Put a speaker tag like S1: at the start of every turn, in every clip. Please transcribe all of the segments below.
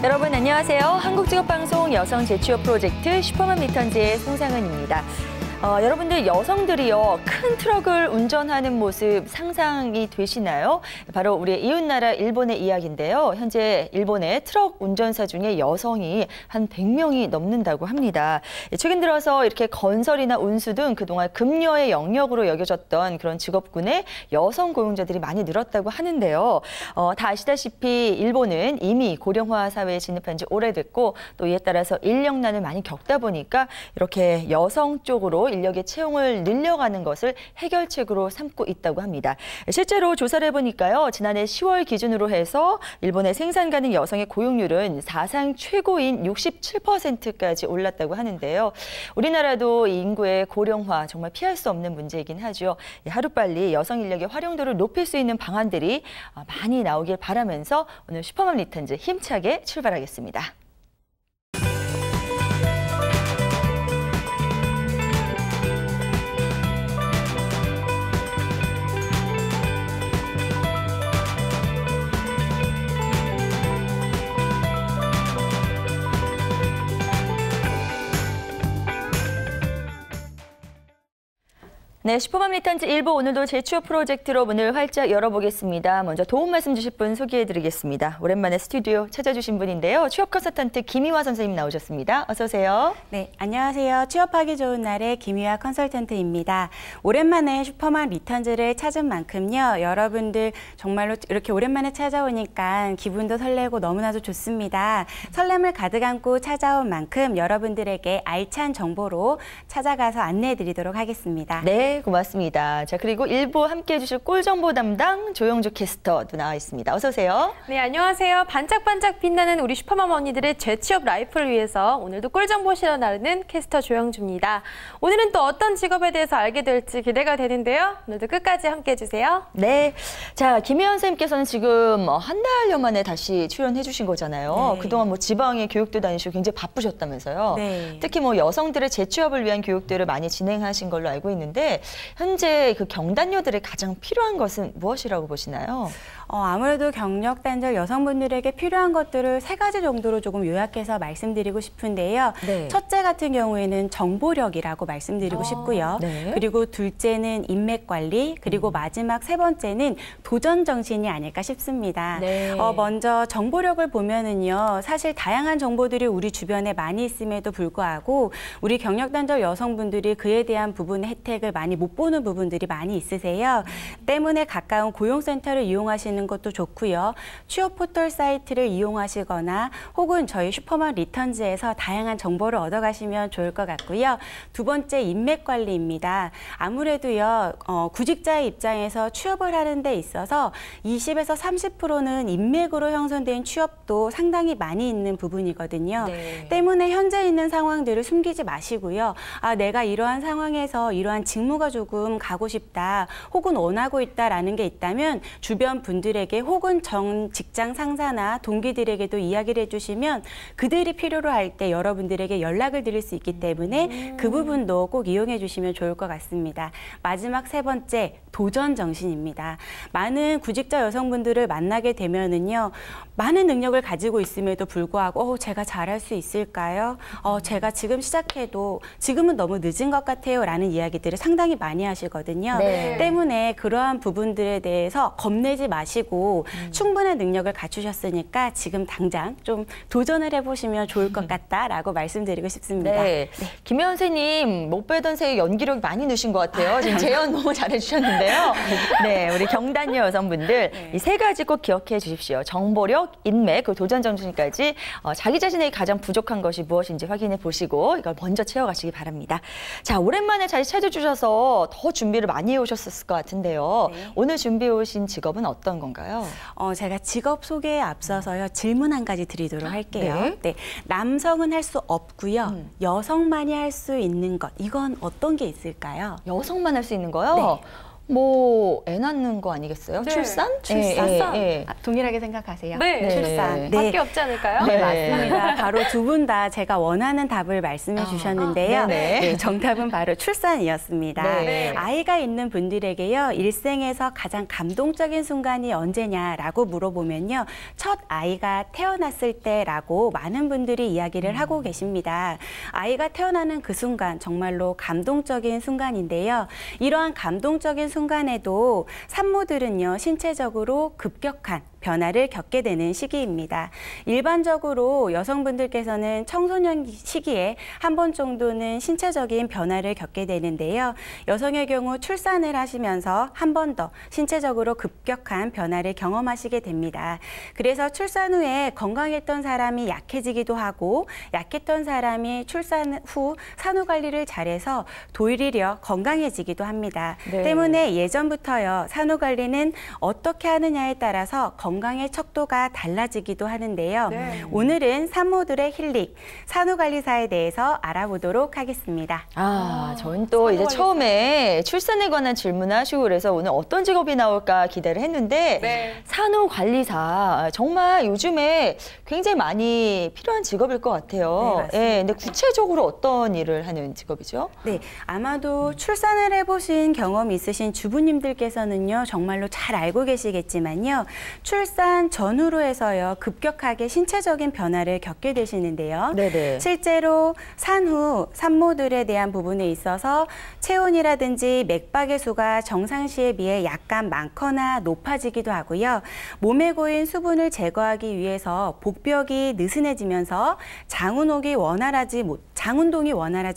S1: 여러분 안녕하세요. 한국직업방송 여성 재취업 프로젝트 슈퍼맘 리턴즈의 송상은입니다. 여러분들 여성들이요 큰 트럭을 운전하는 모습 상상이 되시나요? 바로 우리의 이웃나라 일본의 이야기인데요. 현재 일본의 트럭 운전사 중에 여성이 한 100명이 넘는다고 합니다. 최근 들어서 이렇게 건설이나 운수 등 그동안 금요의 영역으로 여겨졌던 그런 직업군의 여성 고용자들이 많이 늘었다고 하는데요. 다 아시다시피 일본은 이미 고령화 사회에 진입한 지 오래됐고 또 이에 따라서 인력난을 많이 겪다 보니까 이렇게 여성 쪽으로 인력의 채용을 늘려가는 것을 해결책으로 삼고 있다고 합니다. 실제로 조사를 해보니까요. 지난해 10월 기준으로 해서 일본의 생산 가능 여성의 고용률은 사상 최고인 67%까지 올랐다고 하는데요. 우리나라도 이 인구의 고령화 정말 피할 수 없는 문제이긴 하죠. 하루빨리 여성 인력의 활용도를 높일 수 있는 방안들이 많이 나오길 바라면서 오늘 슈퍼맘 리턴즈 힘차게 출발하겠습니다. 네, 슈퍼맘 리턴즈 1부 오늘도 재취업 프로젝트로 문을 활짝 열어보겠습니다. 먼저 도움 말씀 주실 분 소개해드리겠습니다. 오랜만에 스튜디오 찾아주신 분인데요. 취업 컨설턴트 김희화 선생님 나오셨습니다. 어서 오세요.
S2: 네, 안녕하세요. 취업하기 좋은 날의 김희화 컨설턴트입니다. 오랜만에 슈퍼맘 리턴즈를 찾은 만큼요. 여러분들 정말로 이렇게 오랜만에 찾아오니까 기분도 설레고 너무나도 좋습니다. 설렘을 가득 안고 찾아온 만큼 여러분들에게 알찬 정보로 찾아가서 안내해드리도록 하겠습니다.
S1: 네, 고맙습니다. 자, 그리고 1부 함께해 주실 꿀정보 담당 조영주 캐스터도 나와 있습니다. 어서 오세요.
S3: 네, 안녕하세요. 반짝반짝 빛나는 우리 슈퍼맘 언니들의 재취업 라이프를 위해서 오늘도 꿀정보 실어 나르는 캐스터 조영주입니다. 오늘은 또 어떤 직업에 대해서 알게 될지 기대가 되는데요. 오늘도 끝까지 함께해 주세요.
S1: 네, 자, 김혜연 선생님께서는 지금 한 달여 만에 다시 출연해 주신 거잖아요.
S2: 네.
S1: 그동안 뭐 지방에 교육도 다니시고 굉장히 바쁘셨다면서요.
S2: 네.
S1: 특히 뭐 여성들의 재취업을 위한 교육들을 많이 진행하신 걸로 알고 있는데 현재 그 경단녀들의 가장 필요한 것은 무엇이라고 보시나요?
S2: 아무래도 경력 단절 여성분들에게 필요한 것들을 3가지 정도로 조금 요약해서 말씀드리고 싶은데요.
S1: 네.
S2: 첫째 같은 경우에는 정보력이라고 말씀드리고 싶고요.
S1: 네.
S2: 그리고 둘째는 인맥 관리, 그리고 마지막 3번째는 도전 정신이 아닐까 싶습니다.
S1: 네.
S2: 먼저 정보력을 보면은요. 사실 다양한 정보들이 우리 주변에 많이 있음에도 불구하고 우리 경력 단절 여성분들이 그에 대한 부분의 혜택을 많이 못 보는 부분들이 많이 있으세요. 때문에 가까운 고용센터를 이용하시는 것도 좋고요. 취업 포털 사이트를 이용하시거나 혹은 저희 슈퍼맘 리턴즈에서 다양한 정보를 얻어가시면 좋을 것 같고요. 두 번째, 인맥 관리입니다. 아무래도요, 구직자의 입장에서 취업을 하는 데 있어서 20에서 30%는 인맥으로 형성된 취업도 상당히 많이 있는 부분이거든요.
S1: 네.
S2: 때문에 현재 있는 상황들을 숨기지 마시고요. 내가 이러한 상황에서 이러한 직무가 조금 가고 싶다, 혹은 원하고 있다라는 게 있다면 주변 분들에게 혹은 전 직장 상사나 동기들에게도 이야기를 해주시면 그들이 필요로 할 때 여러분들에게 연락을 드릴 수 있기 때문에 그 부분도 꼭 이용해 주시면 좋을 것 같습니다. 마지막 3번째, 도전 정신입니다. 많은 구직자 여성분들을 만나게 되면은요, 많은 능력을 가지고 있음에도 불구하고 제가 잘할 수 있을까요? 제가 지금 시작해도 지금은 너무 늦은 것 같아요 라는 이야기들을 상당히 많이 하시거든요.
S1: 네.
S2: 때문에 그러한 부분들에 대해서 겁내지 마시고 충분한 능력을 갖추셨으니까 지금 당장 좀 도전을 해보시면 좋을 것 같다라고 말씀드리고 싶습니다.
S1: 네. 김혜연 선생님 못 빼던 새에 연기력이 많이 느신 것 같아요. 지금 재연 너무 잘해주셨는데요. 네, 우리 경단녀 여성분들
S2: 네.
S1: 이 3가지 꼭 기억해 주십시오. 정보력, 인맥, 그 도전 정신까지 자기 자신에게 가장 부족한 것이 무엇인지 확인해 보시고 이걸 먼저 채워가시기 바랍니다. 자, 오랜만에 잘 찾아주셔서 더 준비를 많이 해오셨을 것 같은데요.
S2: 네.
S1: 오늘 준비해 오신 직업은 어떤 건가요?
S2: 제가 직업 소개에 앞서서요, 질문 한 가지 드리도록 할게요.
S1: 네.
S2: 네. 남성은 할 수 없고요. 여성만이 할 수 있는 것, 이건 어떤 게 있을까요?
S1: 여성만 할 수 있는 거요?
S2: 네.
S1: 뭐 애 낳는 거 아니겠어요?
S3: 네.
S1: 출산?
S2: 출산.
S1: 예.
S2: 아, 동일하게 생각하세요?
S3: 네.
S2: 출산.
S3: 밖에 없지 않을까요?
S2: 네,
S1: 네.
S2: 맞습니다. 바로 두 분 다 제가 원하는 답을 말씀해 주셨는데요.
S1: 네네.
S2: 네, 정답은 바로 출산이었습니다.
S1: 네.
S2: 아이가 있는 분들에게요, 일생에서 가장 감동적인 순간이 언제냐라고 물어보면요, 첫 아이가 태어났을 때라고 많은 분들이 이야기를 하고 계십니다. 아이가 태어나는 그 순간 정말로 감동적인 순간인데요. 이러한 감동적인 순간에도 산모들은요, 신체적으로 급격한 변화를 겪게 되는 시기입니다. 일반적으로 여성분들께서는 청소년 시기에 한 번 정도는 신체적인 변화를 겪게 되는데요. 여성의 경우 출산을 하시면서 한 번 더 신체적으로 급격한 변화를 경험하시게 됩니다. 그래서 출산 후에 건강했던 사람이 약해지기도 하고 약했던 사람이 출산 후 산후관리를 잘해서 도리어 건강해지기도 합니다.
S1: 네.
S2: 때문에 예전부터요, 산후관리는 어떻게 하느냐에 따라서 건강의 척도가 달라지기도 하는데요.
S3: 네.
S2: 오늘은 산모들의 힐링, 산후관리사에 대해서 알아보도록 하겠습니다.
S1: 저는 또 이제 처음에 출산에 관한 질문을 하시고 그래서 오늘 어떤 직업이 나올까 기대를 했는데
S3: 네.
S1: 산후관리사 정말 요즘에 굉장히 많이 필요한 직업일 것 같아요.
S2: 네, 맞습니다.
S1: 근데 구체적으로 어떤 일을 하는 직업이죠?
S2: 네, 아마도 출산을 해보신 경험이 있으신 주부님들께서는요, 정말로 잘 알고 계시겠지만요, 출산 전후로 해서요, 급격하게 신체적인 변화를 겪게 되시는데요.
S1: 네네.
S2: 실제로 산후 산모들에 대한 부분에 있어서 체온이라든지 맥박의 수가 정상시에 비해 약간 많거나 높아지기도 하고요. 몸에 고인 수분을 제거하기 위해서 복벽이 느슨해지면서 장운동이 원활하지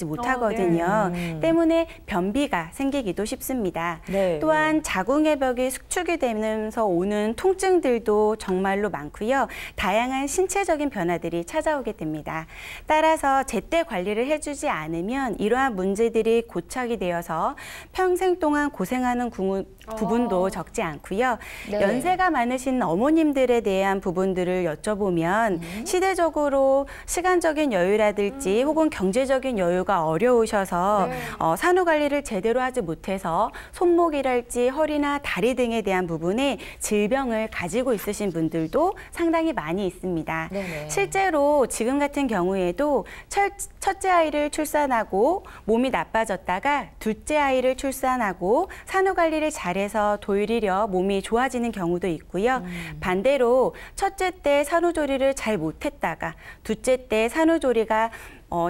S2: 못하거든요. 때문에 변비가 생기기도 쉽습니다.
S1: 네.
S2: 또한 자궁의 벽이 수축이 되면서 오는 통증들도 정말로 많고요. 다양한 신체적인 변화들이 찾아오게 됩니다. 따라서 제때 관리를 해주지 않으면 이러한 문제들이 고착이 되어서 평생 동안 고생하는 부분도 적지 않고요.
S1: 네.
S2: 연세가 많으신 어머님들에 대한 부분들을 여쭤보면 시대적으로 시간적인 여유라든지 혹은 경제적인 여유가 어려우셔서
S3: 네.
S2: 산후관리를 제대로 하지 못해서 손목이랄지 허리나 다리 등에 대한 부분에 질병을 가지고 있으신 분들도 상당히 많이 있습니다.
S1: 네네.
S2: 실제로 지금 같은 경우에도 첫째 아이를 출산하고 몸이 나빠졌다가 둘째 아이를 출산하고 산후관리를 잘해서 도리어 몸이 좋아지는 경우도 있고요. 반대로 첫째 때 산후조리를 잘 못했다가 둘째 때 산후조리가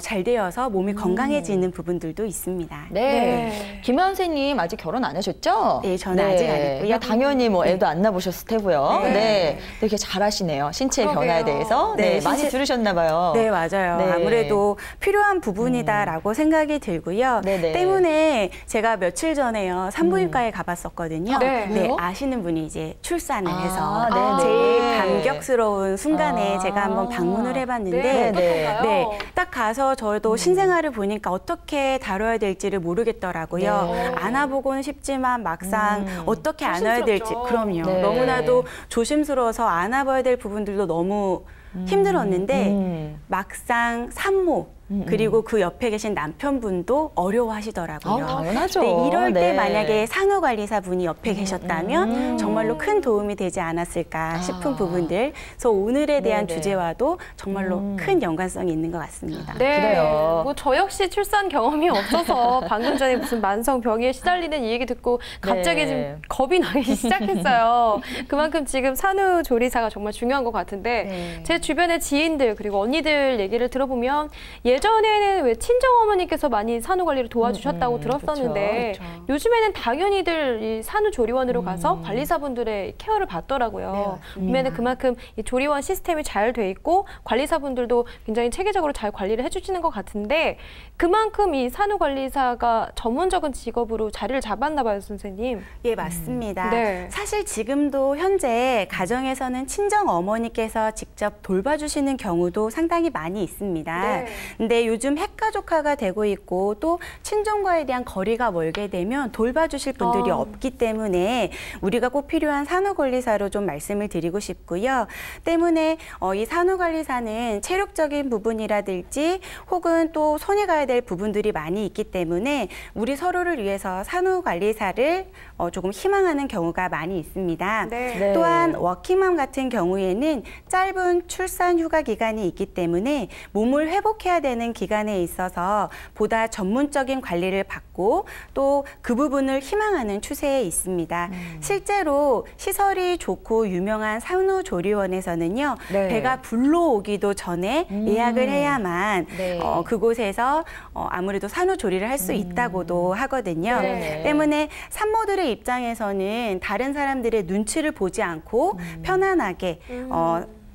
S2: 잘 되어서 몸이 건강해지는 부분들도 있습니다.
S1: 네.
S3: 네.
S1: 김현 선생님 아직 결혼 안 하셨죠?
S2: 네, 저는 아직 안 했고요.
S1: 당연히 뭐 애도 안 낳으셨을 테고요.
S3: 네.
S1: 네. 되게 잘하시네요. 신체의
S3: 그러게요.
S1: 변화에 대해서.
S2: 네,
S1: 많이 들으셨나 봐요.
S2: 네, 맞아요.
S1: 네.
S2: 아무래도 필요한 부분이다라고 생각이 들고요.
S1: 네네.
S2: 때문에 제가 며칠 전에요, 산부인과에 가봤었거든요.
S3: 네.
S1: 왜요?
S2: 아시는 분이 이제 출산을
S1: 아,
S2: 해서
S1: 네네.
S2: 제일 감격스러운 순간에
S1: 아.
S2: 제가 한번 방문을 해봤는데
S3: 네,
S1: 네.
S3: 어떤가요?
S2: 네, 딱 가서 저도 신생아를 보니까 어떻게 다뤄야 될지를 모르겠더라고요.
S1: 네.
S2: 안아보고는 싶지만 막상 어떻게 안아야 될지,
S3: 조심스럽죠.
S2: 그럼요.
S1: 네.
S2: 너무나도 조심스러워서 안아봐야 될 부분들도 너무 힘들었는데 막상 산모 그리고 그 옆에 계신 남편분도 어려워하시더라고요.
S1: 당연하죠.
S2: 네, 이럴 때
S1: 네.
S2: 만약에 산후관리사분이 옆에 계셨다면 정말로 큰 도움이 되지 않았을까 싶은 부분들. 그래서 오늘에 대한
S1: 네네.
S2: 주제와도 정말로 큰 연관성이 있는 것 같습니다.
S3: 네.
S1: 그래요.
S3: 뭐 저 역시 출산 경험이 없어서 방금 전에 무슨 만성 병에 시달리는 이 얘기 듣고 갑자기
S1: 네.
S3: 좀 겁이 나기 시작했어요. 그만큼 지금 산후조리사가 정말 중요한 것 같은데
S2: 네.
S3: 제 주변의 지인들 그리고 언니들 얘기를 들어보면 예전에는 왜 친정어머니께서 많이 산후관리를 도와주셨다고 들었었는데
S2: 그쵸.
S3: 요즘에는 당연히들 이 산후조리원으로 가서 관리사분들의 케어를 받더라고요.
S2: 네, 맞습니다.
S3: 보면은 그만큼 이 조리원 시스템이 잘 돼 있고 관리사분들도 굉장히 체계적으로 잘 관리를 해주시는 것 같은데 그만큼 이 산후관리사가 전문적인 직업으로 자리를 잡았나 봐요, 선생님.
S2: 예, 맞습니다.
S3: 네.
S2: 사실 지금도 현재 가정에서는 친정 어머니께서 직접 돌봐주시는 경우도 상당히 많이 있습니다.
S3: 네.
S2: 근데 요즘 핵가족화가 되고 있고 또 친정과에 대한 거리가 멀게 되면 돌봐주실 분들이 없기 때문에 우리가 꼭 필요한 산후관리사로 좀 말씀을 드리고 싶고요. 때문에 이 산후관리사는 체력적인 부분이라든지 혹은 또 손이 가야 될 부분들이 많이 있기 때문에 우리 서로를 위해서 산후관리사를 조금 희망하는 경우가 많이 있습니다.
S3: 네.
S2: 또한 워킹맘 같은 경우에는 짧은 출산 휴가 기간이 있기 때문에 몸을 회복해야 되는 기간에 있어서 보다 전문적인 관리를 받고 또 그 부분을 희망하는 추세에 있습니다. 실제로 시설이 좋고 유명한 산후조리원에서는요.
S1: 네.
S2: 배가 불러오기도 전에 예약을 해야만
S1: 네.
S2: 그곳에서 아무래도 산후조리를 할 수 있다고도 하거든요.
S1: 네.
S2: 때문에 산모들의 입장에서는 다른 사람들의 눈치를 보지 않고 편안하게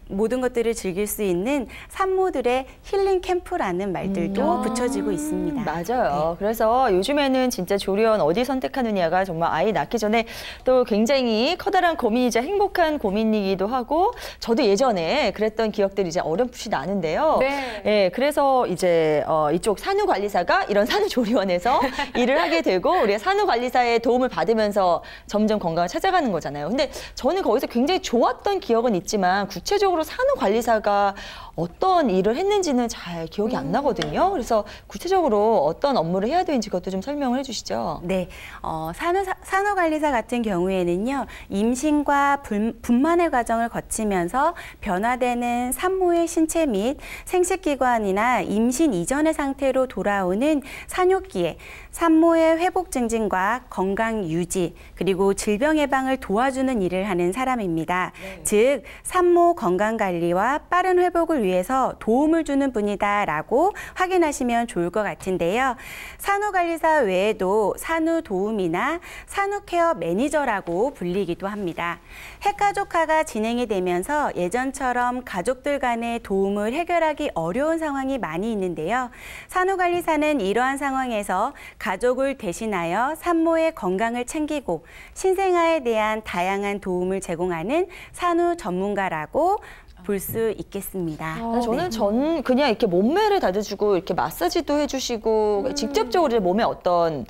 S2: 모든 것들을 즐길 수 있는 산모들의 힐링 캠프라는 말들도 붙여지고 있습니다.
S1: 맞아요. 그래서 요즘에는 진짜 조리원 어디 선택하느냐가 정말 아이 낳기 전에 또 굉장히 커다란 고민이자 행복한 고민이기도 하고 저도 예전에 그랬던 기억들이 이제 어렴풋이 나는데요.
S3: 네.
S1: 예, 그래서 이제 이쪽 산후관리사가 이런 산후조리원에서 일을 하게 되고 우리가 산후관리사의 도움을 받으면서 점점 건강을 찾아가는 거잖아요. 근데 저는 거기서 굉장히 좋았던 기억은 있지만 구체적으로 산후관리사가 어떤 일을 했는지는 잘 기억이 안 나거든요. 그래서 구체적으로 어떤 업무를 해야 되는지 그것도 좀 설명을 해주시죠.
S2: 네, 산후관리사 같은 경우에는요, 임신과 분만의 과정을 거치면서 변화되는 산모의 신체 및 생식기관이나 임신 이전의 상태로 돌아오는 산욕기에 산모의 회복 증진과 건강 유지 그리고 질병 예방을 도와주는 일을 하는 사람입니다. 즉 산모 건강 관리와 빠른 회복을 위해서 도움을 주는 분이다라고 확인하시면 좋을 것 같은데요. 산후관리사 외에도 산후도우미나 산후케어 매니저라고 불리기도 합니다. 핵가족화가 진행이 되면서 예전처럼 가족들 간의 도움을 해결하기 어려운 상황이 많이 있는데요. 산후관리사는 이러한 상황에서 가족을 대신하여 산모의 건강을 챙기고 신생아에 대한 다양한 도움을 제공하는 산후 전문가라고 볼 수 있겠습니다.
S1: 저는 그냥 이렇게 몸매를 다져주고 이렇게 마사지도 해주시고 직접적으로 몸에 어떤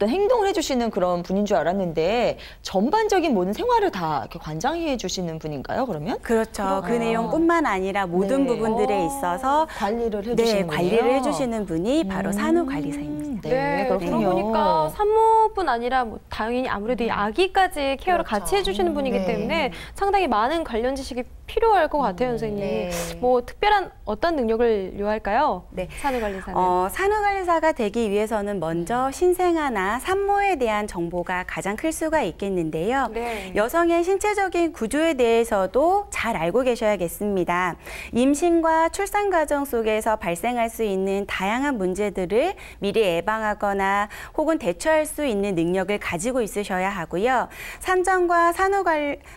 S1: 행동을 해주시는 그런 분인 줄 알았는데 전반적인 모든 생활을 다 이렇게 관장해 주시는 분인가요? 그러면?
S2: 그렇죠. 그 내용뿐만 아니라 모든 부분들에 있어서
S1: 관리를 해주시는
S2: 관리를 해주시는 분이 바로 산후관리사입니다.
S3: 네,
S1: 그렇군요.
S3: 그러보니까 산모뿐 아니라 뭐 당연히 아무래도 이 아기까지 케어를 같이 해주시는 분이기 때문에 상당히 많은 관련 지식이 필요할 것 같아요, 선생님.
S1: 네.
S3: 뭐 특별한 어떤 능력을 요할까요?
S2: 네.
S3: 산후관리사는.
S2: 산후관리사가 되기 위해서는 먼저 신생아나 산모에 대한 정보가 가장 클 수가 있겠는데요.
S3: 네.
S2: 여성의 신체적인 구조에 대해서도 잘 알고 계셔야겠습니다. 임신과 출산 과정 속에서 발생할 수 있는 다양한 문제들을 미리 예방하거나 혹은 대처할 수 있는 능력을 가지고 있으셔야 하고요. 산전과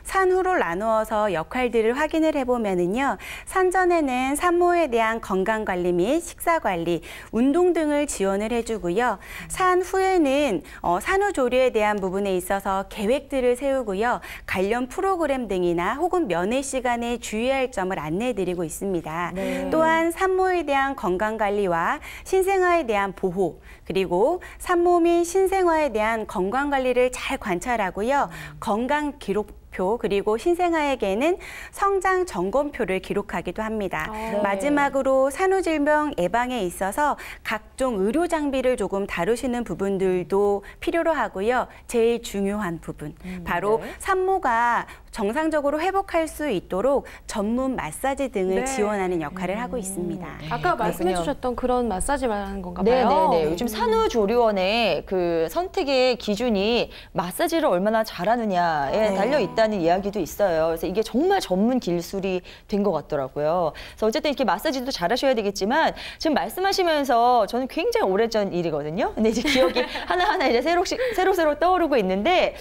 S2: 산후로 나누어서 역할들을 확인을 해보면은요. 산전에는 산모에 대한 건강관리 및 식사관리, 운동 등을 지원을 해주고요. 산후에는 산후조리에 대한 부분에 있어서 계획들을 세우고요. 관련 프로그램 등이나 혹은 면회 시간에 주의할 점을 안내해드리고 있습니다.
S1: 네.
S2: 또한 산모에 대한 건강관리와 신생아에 대한 보호, 그리고 산모 및 신생아에 대한 건강관리를 잘 관찰하고요. 건강 기록 그리고 신생아에게는 성장 점검표를 기록하기도 합니다.
S1: 네.
S2: 마지막으로 산후질병 예방에 있어서 각종 의료 장비를 조금 다루시는 부분들도 필요로 하고요. 제일 중요한 부분, 바로 산모가 정상적으로 회복할 수 있도록 전문 마사지 등을 지원하는 역할을 하고 있습니다.
S3: 아까 말씀해 주셨던 그런 마사지 말하는 건가 봐요.
S1: 네. 요즘 산후조리원의 그 선택의 기준이 마사지를 얼마나 잘하느냐에 달려 있다는 이야기도 있어요. 그래서 이게 정말 전문 기술이 된 것 같더라고요. 그래서 어쨌든 이렇게 마사지도 잘하셔야 되겠지만 지금 말씀하시면서 저는 굉장히 오래전 일이거든요. 근데 이제 기억이 하나하나 이제 새록새록 떠오르고 있는데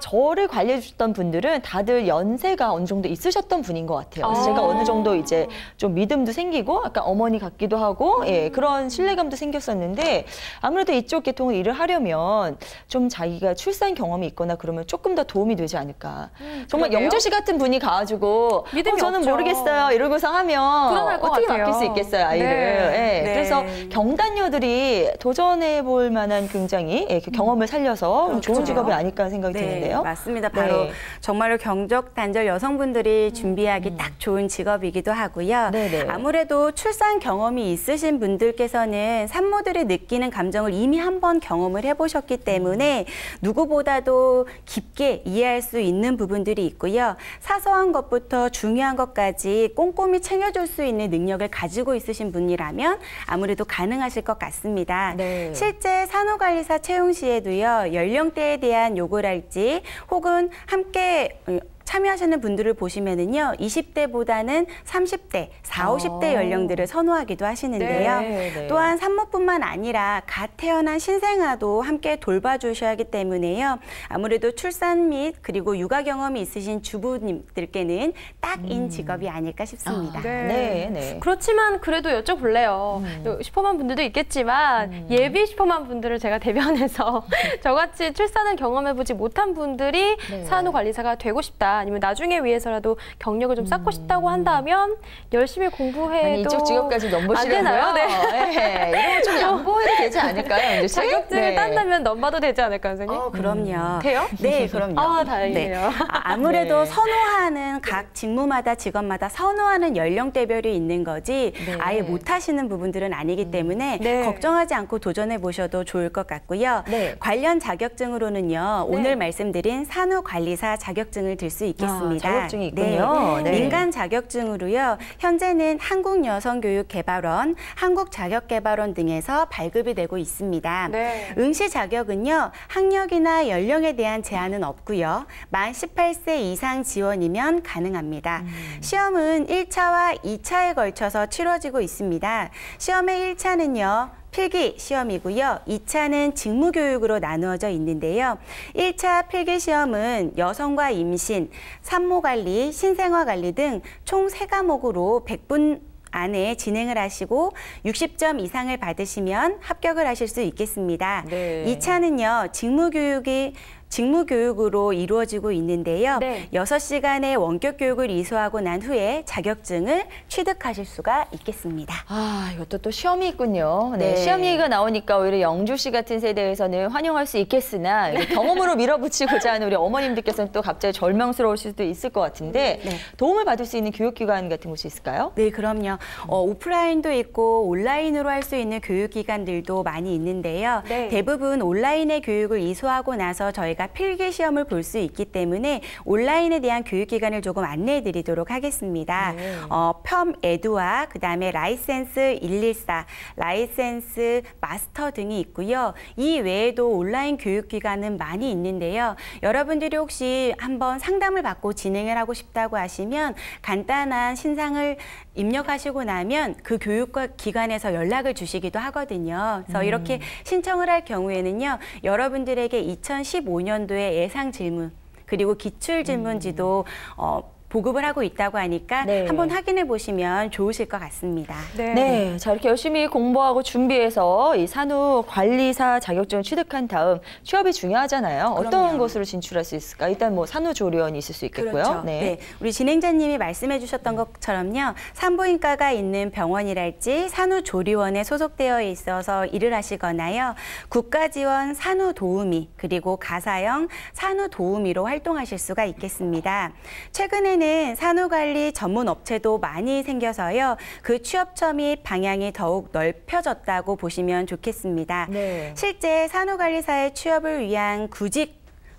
S1: 저를 관리해 주셨던 분들은 다들 연세가 어느 정도 있으셨던 분인 것 같아요. 그래서 제가 어느 정도 이제 좀 믿음도 생기고 약간 어머니 같기도 하고 예, 그런 신뢰감도 생겼었는데 아무래도 이쪽 계통을 일을 하려면 좀 자기가 출산 경험이 있거나 그러면 조금 더 도움이 되지 않을까. 정말
S3: 그러게요.
S1: 영주 씨 같은 분이 가가지고 저는
S3: 없죠.
S1: 모르겠어요 이러고서 하면
S3: 불안할 것
S1: 어떻게
S3: 같아요.
S1: 맡길 수 있겠어요 아이를.
S3: 네.
S1: 예,
S2: 네.
S1: 그래서 경단녀들이 도전해 볼 만한 굉장히 예, 그 경험을 살려서 좋은 직업이 아닐까 하는 생각이 드는데요.
S2: 맞습니다. 바로
S1: 네.
S2: 정말로 경적 단절 여성분들이 준비하기 딱 좋은 직업이기도 하고요.
S1: 네네.
S2: 아무래도 출산 경험이 있으신 분들께서는 산모들이 느끼는 감정을 이미 한번 경험을 해보셨기 때문에 누구보다도 깊게 이해할 수 있는 부분들이 있고요. 사소한 것부터 중요한 것까지 꼼꼼히 챙겨줄 수 있는 능력을 가지고 있으신 분이라면 아무래도 가능하실 것 같습니다.
S1: 네.
S2: 실제 산후관리사 채용 시에도요, 연령대에 대한 요구랄지 혹은 함께 참여하시는 분들을 보시면은요, 20대보다는 30대, 40, 50대 연령들을 선호하기도 하시는데요.
S1: 네.
S2: 또한 산모뿐만 아니라 갓 태어난 신생아도 함께 돌봐주셔야 하기 때문에요. 아무래도 출산 및 그리고 육아 경험이 있으신 주부님들께는 딱인 직업이 아닐까 싶습니다.
S1: 네.
S3: 그렇지만 그래도 여쭤볼래요. 슈퍼맘 분들도 있겠지만 예비 슈퍼맘 분들을 제가 대변해서 저같이 출산을 경험해보지 못한 분들이
S1: 네.
S3: 산후관리사가 되고 싶다. 아니면 나중에 위해서라도 경력을 좀 쌓고 싶다고 한다면 열심히 공부해도
S1: 아니, 이쪽 직업까지
S3: 안
S1: 넘보시려고요?
S3: 되나요?
S1: 네. 이런 거 좀 양보해도 되지 않을까요, 영주 씨?
S3: 자격증을 딴다면 넘봐도 되지 않을까요, 선생님?
S2: 그럼요.
S3: 돼요?
S2: 네, 그럼요.
S3: 아, 다행이네요.
S2: 아무래도
S1: 네.
S2: 선호하는 각 직무마다 직업마다 선호하는 연령대별이 있는 거지
S1: 네.
S2: 아예 못하시는 부분들은 아니기 때문에
S3: 네.
S2: 걱정하지 않고 도전해 보셔도 좋을 것 같고요.
S1: 네.
S2: 관련 자격증으로는요. 오늘 말씀드린 산후관리사 자격증을 들 수 있겠습니다.
S1: 자격증이 있군요. 네.
S2: 민간 자격증으로요. 현재는 한국여성교육개발원, 한국자격개발원 등에서 발급이 되고 있습니다.
S3: 네.
S2: 응시 자격은요. 학력이나 연령에 대한 제한은 없고요. 만 18세 이상 지원이면 가능합니다. 시험은 1차와 2차에 걸쳐서 치러지고 있습니다. 시험의 1차는요. 필기 시험이고요. 2차는 직무교육으로 나누어져 있는데요. 1차 필기 시험은 여성과 임신, 산모관리, 신생아관리 등 총 3과목으로 100분 안에 진행을 하시고 60점 이상을 받으시면 합격을 하실 수 있겠습니다.
S1: 네.
S2: 2차는요. 직무교육으로 이루어지고 있는데요.
S3: 네.
S2: 6시간의 원격 교육을 이수하고 난 후에 자격증을 취득하실 수가 있겠습니다.
S1: 아, 이것도 또 시험이 있군요. 네.
S2: 네.
S1: 시험 얘기가 나오니까 오히려 영주 씨 같은 세대에서는 환영할 수 있겠으나 경험으로 밀어붙이고자 하는 우리 어머님들께서는 또 갑자기 절망스러울 수도 있을 것 같은데
S2: 네.
S1: 도움을 받을 수 있는 교육기관 같은 곳이 있을까요?
S2: 네, 그럼요. 오프라인도 있고 온라인으로 할 수 있는 교육기관들도 많이 있는데요.
S3: 네.
S2: 대부분 온라인의 교육을 이수하고 나서 저희가 필기 시험을 볼 수 있기 때문에 온라인에 대한 교육기관을 조금 안내해 드리도록 하겠습니다.
S1: 네.
S2: 펌에듀와 그다음에 라이센스 114, 라이센스 마스터 등이 있고요. 이 외에도 온라인 교육기관은 많이 있는데요. 여러분들이 혹시 한번 상담을 받고 진행을 하고 싶다고 하시면 간단한 신상을 입력하시고 나면 그 교육기관에서 연락을 주시기도 하거든요. 그래서 이렇게 신청을 할 경우에는요. 여러분들에게 2015년도에 예상 질문 그리고 기출 질문지도 보급을 하고 있다고 하니까
S1: 네.
S2: 한번 확인해 보시면 좋으실 것 같습니다.
S1: 네, 자 이렇게 열심히 공부하고 준비해서 이 산후관리사 자격증을 취득한 다음 취업이 중요하잖아요. 어떤
S2: 그럼요.
S1: 곳으로 진출할 수 있을까? 일단 뭐 산후조리원이 있을 수 있겠고요.
S2: 그렇죠. 네. 우리 진행자님이 말씀해 주셨던 것처럼요. 산부인과가 있는 병원이랄지 산후조리원에 소속되어 있어서 일을 하시거나요. 국가지원 산후도우미 그리고 가사형 산후도우미로 활동하실 수가 있겠습니다. 최근에는 산후관리 전문 업체도 많이 생겨서요. 그 취업처 및 방향이 더욱 넓혀졌다고 보시면 좋겠습니다.
S1: 네.
S2: 실제 산후관리사의 취업을 위한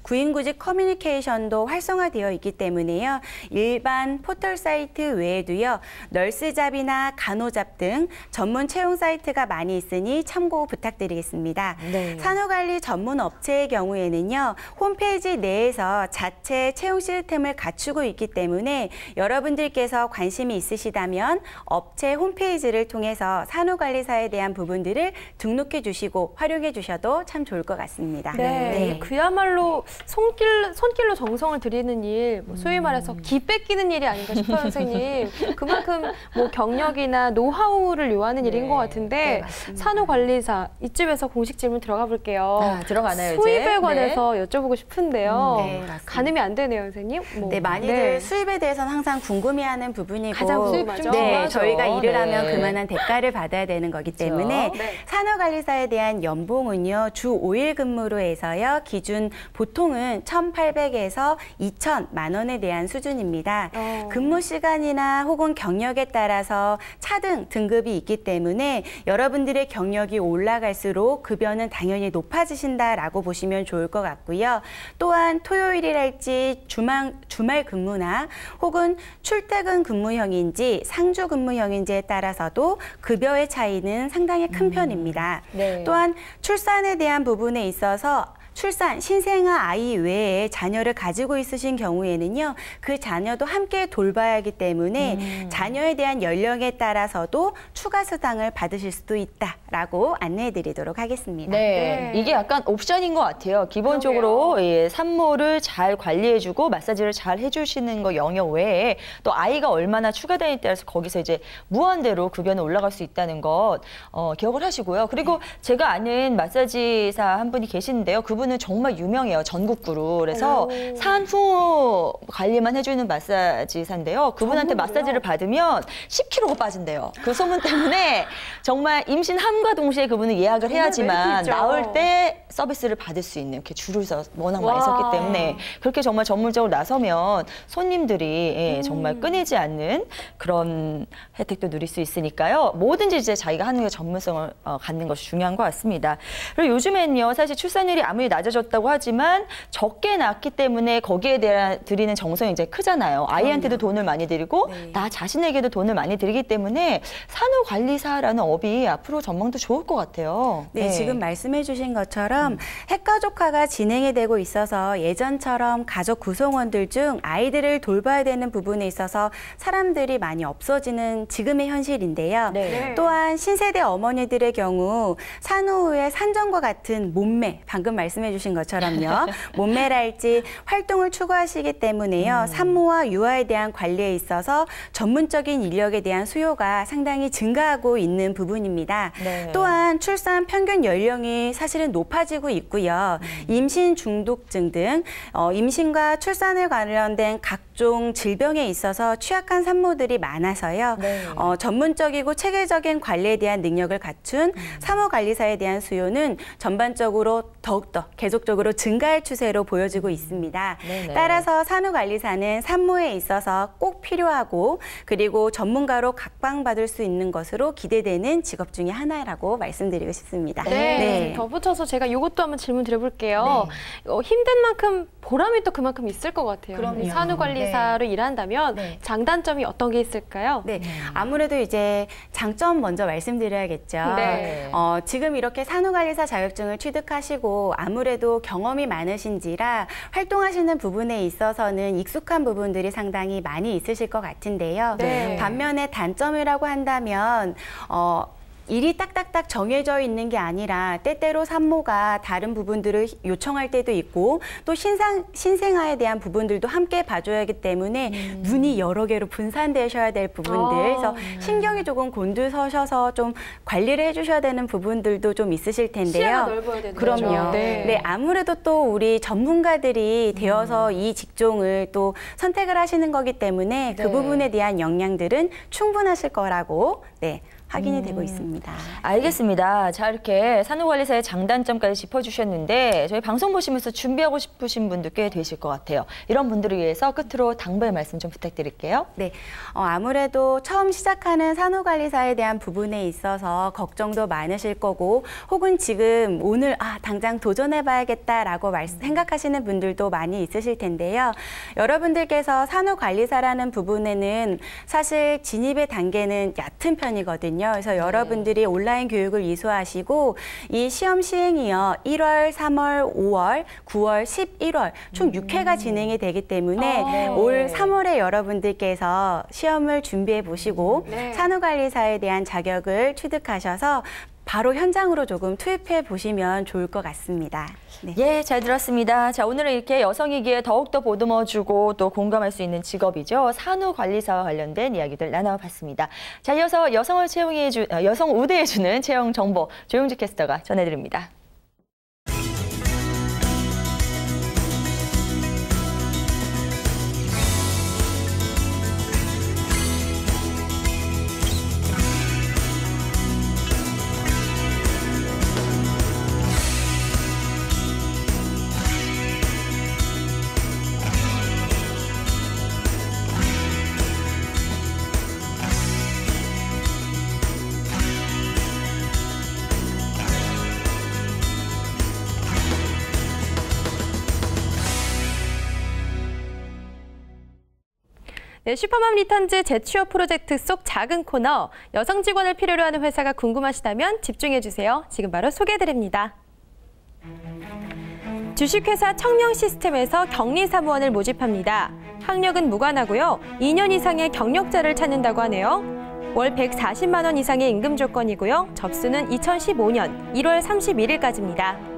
S2: 구인구직 커뮤니케이션도 활성화되어 있기 때문에요. 일반 포털 사이트 외에도요. 널스잡이나 간호잡 등 전문 채용 사이트가 많이 있으니 참고 부탁드리겠습니다.
S1: 네.
S2: 산후관리 전문 업체의 경우에는요. 홈페이지 내에서 자체 채용 시스템을 갖추고 있기 때문에 여러분들께서 관심이 있으시다면 업체 홈페이지를 통해서 산후관리사에 대한 부분들을 등록해 주시고 활용해 주셔도 참 좋을 것 같습니다.
S3: 네, 그야말로 손길로 정성을 들이는 일, 뭐 소위 말해서 기 뺏기는 일이 아닌가 싶어요, 선생님. 그만큼 뭐 경력이나 노하우를 요하는 일인 것 같은데 산후관리사 이쯤에서 공식 질문 들어가 볼게요.
S1: 들어가나요, 이제?
S3: 수입에 관해서 여쭤보고 싶은데요.
S2: 네, 맞습니다.
S3: 가늠이 안 되네요, 선생님. 뭐.
S2: 네, 많이들 수입에 대해서는 항상 궁금해하는 부분이고
S3: 가장 궁금하죠.
S2: 네,
S1: 맞아.
S2: 저희가 일을 하면
S1: 네.
S2: 그만한 대가를 받아야 되는 거기 때문에
S3: 네.
S2: 산후관리사에 대한 연봉은요. 주 5일 근무로 해서요. 기준 보통은 1,800에서 2,000만 원에 대한 수준입니다. 근무 시간이나 혹은 경력에 따라서 차등 등급이 있기 때문에 여러분들의 경력이 올라갈수록 급여는 당연히 높아지신다라고 보시면 좋을 것 같고요. 또한 토요일이랄지 주말 근무나 혹은 출퇴근 근무형인지 상주 근무형인지에 따라서도 급여의 차이는 상당히 큰 편입니다.
S1: 네.
S2: 또한 출산에 대한 부분에 있어서 출산, 신생아 아이 외에 자녀를 가지고 있으신 경우에는요, 그 자녀도 함께 돌봐야 하기 때문에 자녀에 대한 연령에 따라서도 추가 수당을 받으실 수도 있다라고 안내해 드리도록 하겠습니다.
S1: 네, 이게 약간 옵션인 것 같아요. 기본적으로 산모를 잘 관리해주고 마사지를 잘 해주시는 거 영역 외에 또 아이가 얼마나 추가되느냐에 따라서 거기서 이제 무한대로 급여는 올라갈 수 있다는 것 기억을 하시고요. 그리고 제가 아는 마사지사 한 분이 계시는데요. 그분은 정말 유명해요. 전국구로. 그래서 산후 관리만 해주는 마사지사인데요. 그분한테 마사지를 받으면 10kg가 빠진대요. 그 소문 때문에 정말 임신함과 동시에 그분은 예약을 해야지만 나올 때 서비스를 받을 수 있는 이렇게 줄을 서 워낙 많이 섰기 때문에 그렇게 정말 전문적으로 나서면 손님들이 정말 끊이지 않는 그런 혜택도 누릴 수 있으니까요. 뭐든지 이제 자기가 하는 게 전문성을 갖는 것이 중요한 것 같습니다. 그리고 요즘엔요, 사실 출산율이 아무리 낮아졌다고 하지만 적게 낳기 때문에 거기에 대한 드리는 정성이 이제 크잖아요. 아이한테도 돈을 많이 드리고 나 자신에게도 돈을 많이 드리기 때문에 산후관리사라는 업이 앞으로 전망도 좋을 것 같아요.
S2: 네, 지금 말씀해 주신 것처럼 핵가족화가 진행이 되고 있어서 예전처럼 가족 구성원들 중 아이들을 돌봐야 되는 부분에 있어서 사람들이 많이 없어지는 지금의 현실인데요. 또한 신세대 어머니들의 경우 산후 후에 산전과 같은 몸매, 방금 말씀해 주신 것처럼요. 몸매랄지 활동을 추구하시기 때문에요. 산모와 유아에 대한 관리에 있어서 전문적인 인력에 대한 수요가 상당히 증가하고 있는 부분입니다. 또한 출산 평균 연령이 사실은 높아지고 있고요. 임신 중독증 등 임신과 출산에 관련된 각종 질병에 있어서 취약한 산모들이 많아서요. 전문적이고 체계적인 관리에 대한 능력을 갖춘 산후관리사에 대한 수요는 전반적으로 더욱더 계속적으로 증가할 추세로 보여지고 있습니다. 따라서 산후관리사는 산모에 있어서 꼭 필요하고 그리고 전문가로 각광받을 수 있는 것으로 기대되는 직업 중에 하나라고 말씀드리고 싶습니다.
S3: 덧붙여서 제가 이것도 한번 질문 드려볼게요. 힘든 만큼 보람이 또 그만큼 있을 것 같아요. 산후관리사로 일한다면 장단점이 어떤 게 있을까요?
S2: 아무래도 이제 장점 먼저 말씀드려야겠죠. 지금 이렇게 산후관리사 자격증을 취득하시고 아무래도 경험이 많으신지라 활동하시는 부분에 있어서는 익숙한 부분들이 상당히 많이 있으실 것 같은데요. 반면에 단점이라고 한다면 일이 딱딱딱 정해져 있는 게 아니라 때때로 산모가 다른 부분들을 요청할 때도 있고 또 신생아에 대한 부분들도 함께 봐줘야 하기 때문에 눈이 여러 개로 분산되셔야 될 부분들, 그래서 신경이 조금 곤두서셔서 좀 관리를 해주셔야 되는 부분들도 좀 있으실 텐데요.
S3: 시야가 넓어야 되는
S2: 그럼요.
S3: 거죠.
S2: 아무래도 또 우리 전문가들이 되어서 이 직종을 또 선택을 하시는 거기 때문에 그 부분에 대한 역량들은 충분하실 거라고 확인이 되고 있습니다.
S1: 알겠습니다. 자, 이렇게 산후관리사의 장단점까지 짚어주셨는데 저희 방송 보시면서 준비하고 싶으신 분들 꽤 되실 것 같아요. 이런 분들을 위해서 끝으로 당부의 말씀 좀 부탁드릴게요.
S2: 아무래도 처음 시작하는 산후관리사에 대한 부분에 있어서 걱정도 많으실 거고 혹은 지금 오늘 당장 도전해봐야겠다라고 생각하시는 분들도 많이 있으실 텐데요. 여러분들께서 산후관리사라는 부분에는 사실 진입의 단계는 얕은 편이거든요. 그래서 여러분들이 온라인 교육을 이수하시고 이 시험 시행이요. 1월, 3월, 5월, 9월, 11월 총 6회가 진행이 되기 때문에 올 3월에 여러분들께서 시험을 준비해 보시고 산후관리사에 대한 자격을 취득하셔서 바로 현장으로 조금 투입해 보시면 좋을 것 같습니다. 네.
S1: 예, 잘 들었습니다. 자, 오늘은 이렇게 여성이기에 더욱더 보듬어주고 또 공감할 수 있는 직업이죠. 산후관리사와 관련된 이야기들 나눠봤습니다. 자, 이어서 여성을 여성 우대해주는 채용 정보 조용주 캐스터가 전해드립니다.
S3: 네, 슈퍼맘 리턴즈 재취업 프로젝트 속 작은 코너, 여성 직원을 필요로 하는 회사가 궁금하시다면 집중해주세요. 지금 바로 소개해드립니다. 주식회사 청명시스템에서 격리사무원을 모집합니다. 학력은 무관하고요. 2년 이상의 경력자를 찾는다고 하네요. 월 140만 원 이상의 임금 조건이고요. 접수는 2015년 1월 31일까지입니다.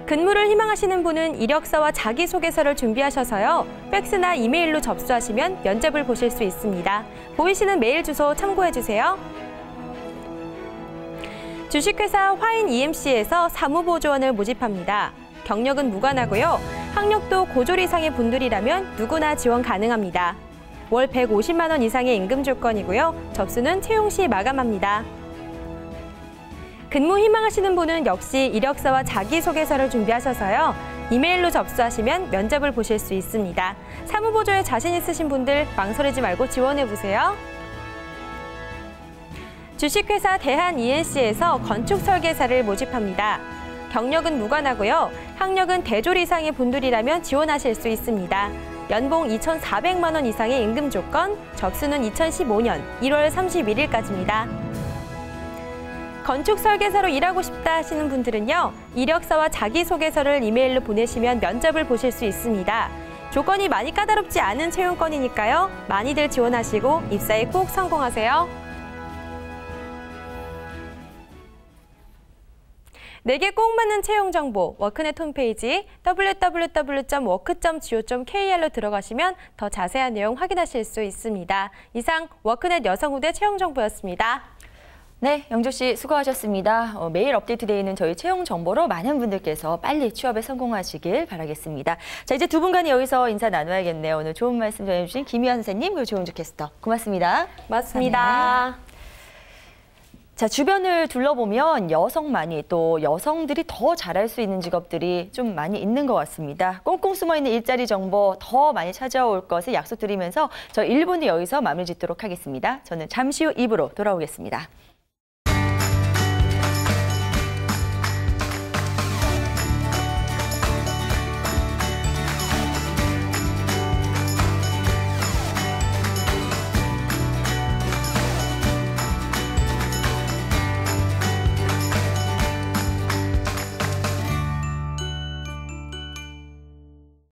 S3: 근무를 희망하시는 분은 이력서와 자기소개서를 준비하셔서요. 팩스나 이메일로 접수하시면 면접을 보실 수 있습니다. 보이시는 메일 주소 참고해주세요. 주식회사 화인 EMC에서 사무보조원을 모집합니다. 경력은 무관하고요. 학력도 고졸 이상의 분들이라면 누구나 지원 가능합니다. 월 150만 원 이상의 임금 조건이고요. 접수는 채용 시 마감합니다. 근무 희망하시는 분은 역시 이력서와 자기소개서를 준비하셔서요. 이메일로 접수하시면 면접을 보실 수 있습니다. 사무보조에 자신 있으신 분들 망설이지 말고 지원해보세요. 주식회사 대한 ENC에서 건축설계사를 모집합니다. 경력은 무관하고요. 학력은 대졸 이상의 분들이라면 지원하실 수 있습니다. 연봉 2,400만 원 이상의 임금 조건, 접수는 2015년 1월 31일까지입니다. 건축 설계사로 일하고 싶다 하시는 분들은요. 이력서와 자기소개서를 이메일로 보내시면 면접을 보실 수 있습니다. 조건이 많이 까다롭지 않은 채용권이니까요. 많이들 지원하시고 입사에 꼭 성공하세요. 내게 꼭 맞는 채용 정보, 워크넷 홈페이지 www.work.go.kr로 들어가시면 더 자세한 내용 확인하실 수 있습니다. 이상 워크넷 여성우대 채용 정보였습니다.
S1: 네, 영조 씨 수고하셨습니다. 매일 업데이트되어 저희 채용 정보로 많은 분들께서 빨리 취업에 성공하시길 바라겠습니다. 자, 이제 두 분간이 여기서 인사 나눠야겠네요. 오늘 좋은 말씀 전해주신 김희연 선생님 그리고 조용주 캐스터 고맙습니다.
S3: 고맙습니다.
S1: 자, 주변을 둘러보면 여성만이 또 여성들이 더 잘할 수 있는 직업들이 좀 많이 있는 것 같습니다. 꽁꽁 숨어있는 일자리 정보 더 많이 찾아올 것을 약속드리면서 저 1부는 여기서 마무리 짓도록 하겠습니다. 저는 잠시 후 2부로 돌아오겠습니다.